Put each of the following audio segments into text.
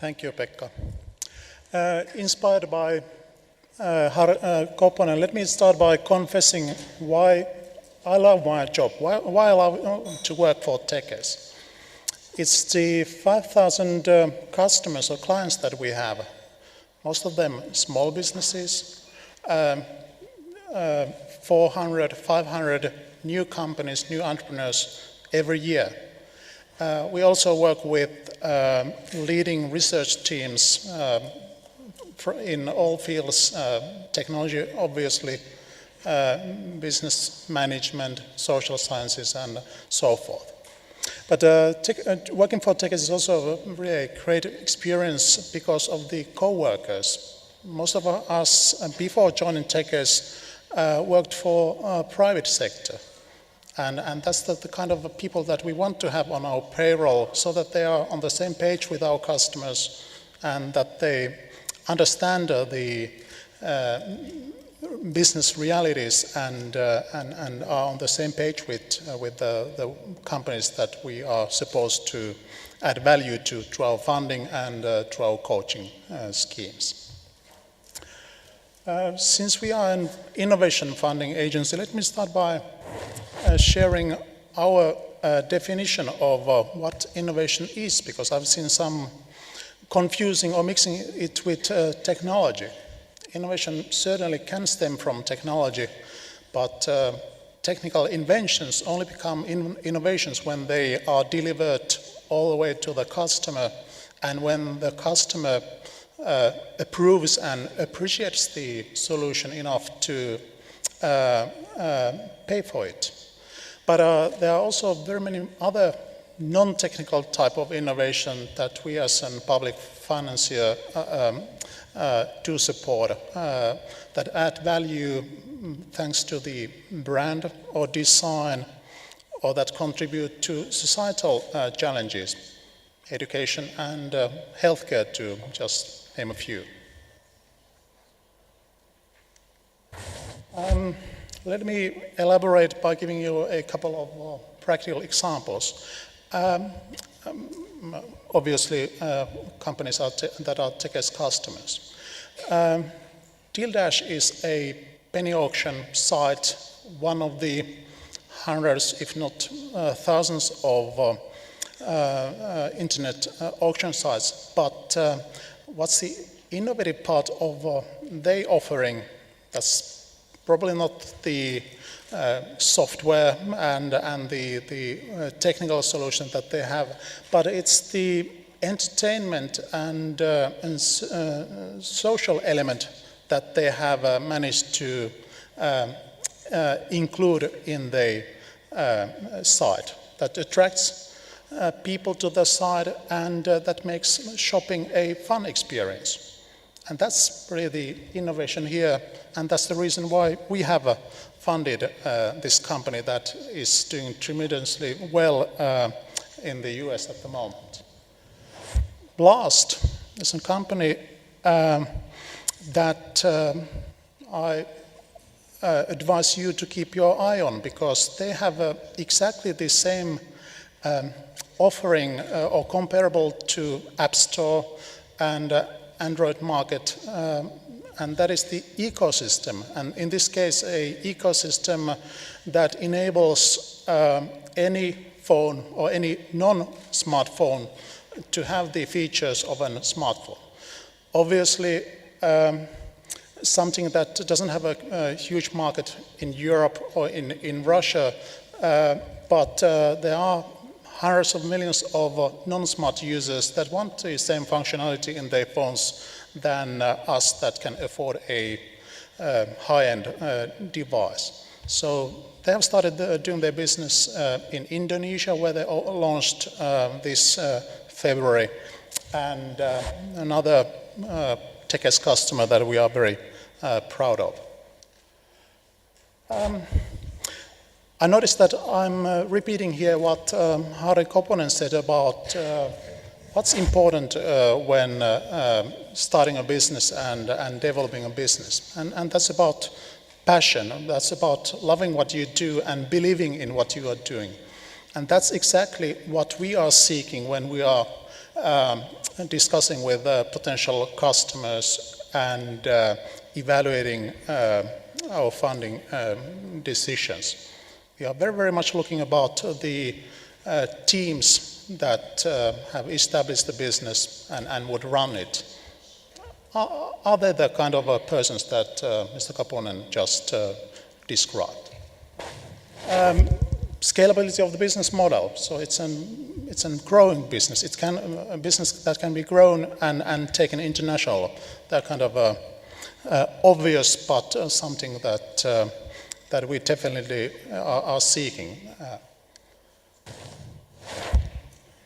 Thank you, Pekka. Inspired by Koponen, let me start by confessing why I love my job, why I love to work for Tekes. It's the 5,000 customers or clients that we have, most of them small businesses, 400, 500 new companies, new entrepreneurs every year. We also work with leading research teams in all fields, technology obviously, business management, social sciences and so forth. But working for Tekes is also a really great experience because of the co-workers. Most of us, before joining Tekes, worked for private sector. And that's the kind of people that we want to have on our payroll so that they are on the same page with our customers and that they understand the business realities and are on the same page with the companies that we are supposed to add value to our funding and to our coaching schemes. Since we are an innovation funding agency, let me start by sharing our definition of what innovation is, because I've seen some confusing or mixing it with technology. Innovation certainly can stem from technology, but technical inventions only become innovations when they are delivered all the way to the customer and when the customer approves and appreciates the solution enough to pay for it. But there are also very many other non-technical type of innovation that we as a public financier do support that add value thanks to the brand or design or that contribute to societal challenges, education and healthcare to just name a few. Let me elaborate by giving you a couple of practical examples. Obviously, companies that are Tekes customers. DealDash is a penny auction site, one of the hundreds, if not thousands of internet auction sites. But what's the innovative part of their offering? That's probably not the software and the technical solution that they have, but it's the entertainment and social element that they have managed to include in the site that attracts people to the site and that makes shopping a fun experience. And that's really the innovation here, and that's the reason why we have funded this company that is doing tremendously well in the US at the moment. Blast is a company that I advise you to keep your eye on because they have exactly the same offering or comparable to App Store and Android market, and that is the ecosystem. And in this case, a ecosystem that enables any phone or any non-smartphone to have the features of a smartphone. Obviously, something that doesn't have a huge market in Europe or in Russia, but there are hundreds of millions of non-smart users that want the same functionality in their phones than us that can afford a high-end device. So they have started doing their business in Indonesia, where they launched this February, and another Tekes customer that we are very proud of. I noticed that I'm repeating here what Kari Komulainen said about what's important when starting a business and developing a business. And that's about passion, that's about loving what you do and believing in what you are doing. And that's exactly what we are seeking when we are discussing with potential customers and evaluating our funding decisions. We are very, very much looking about the teams that have established the business and would run it. Are they the kind of persons that Mr. Kaponen just described? Scalability of the business model. So it's a growing business. It's a business that can be grown and taken international. That kind of obvious, but something that we definitely are seeking.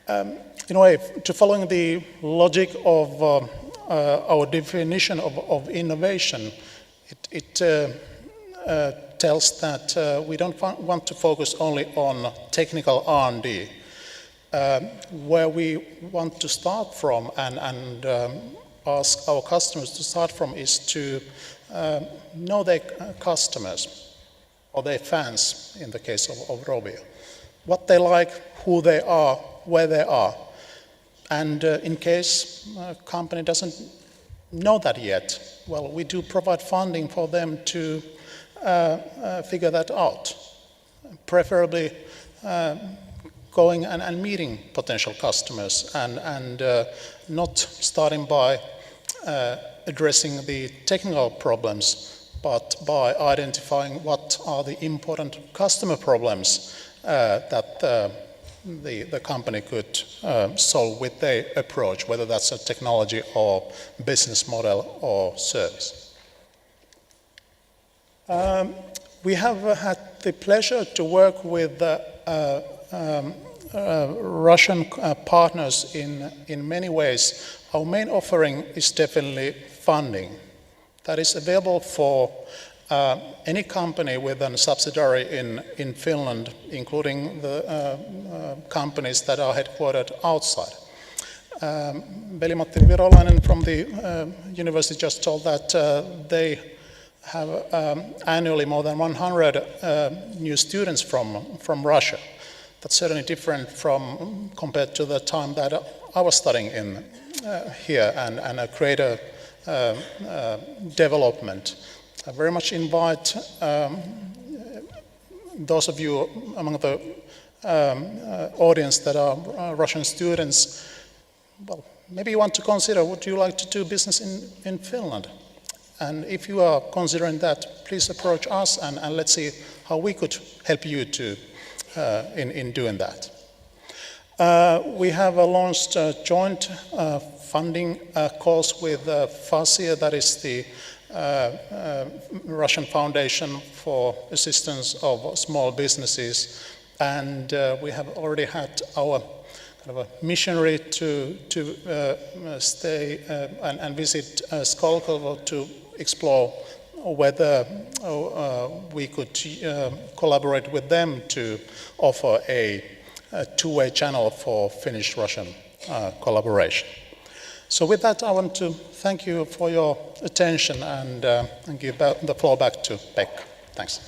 In a way, to following the logic of our definition of innovation, it tells that we don't want to focus only on technical R&D. Where we want to start from and ask our customers to start from is to know their customers or their fans, in the case of Rovio. What they like, who they are, where they are. And in case a company doesn't know that yet, well, we do provide funding for them to figure that out, preferably going and meeting potential customers and not starting by addressing the technical problems, but by identifying what are the important customer problems that the company could solve with their approach, whether that's a technology or business model or service. We have had the pleasure to work with Russian partners in many ways. Our main offering is definitely funding. That is available for any company with a subsidiary in Finland, including the companies that are headquartered outside. Veli-Matti Virolainen from the university just told that they have annually more than 100 new students from Russia. That's certainly different compared to the time that I was studying in here and a greater development. I very much invite those of you among the audience that are Russian students, well, maybe you want to consider, would you like to do business in Finland? And if you are considering that, please approach us and let's see how we could help you in doing that. We have launched a joint funding course with FASIA, that is the Russian Foundation for Assistance of Small Businesses, and we have already had our kind of a missionary to stay and visit Skolkovo to explore whether we could collaborate with them to offer a two-way channel for Finnish-Russian collaboration. So with that, I want to thank you for your attention and give the floor back to Pekka. Thanks.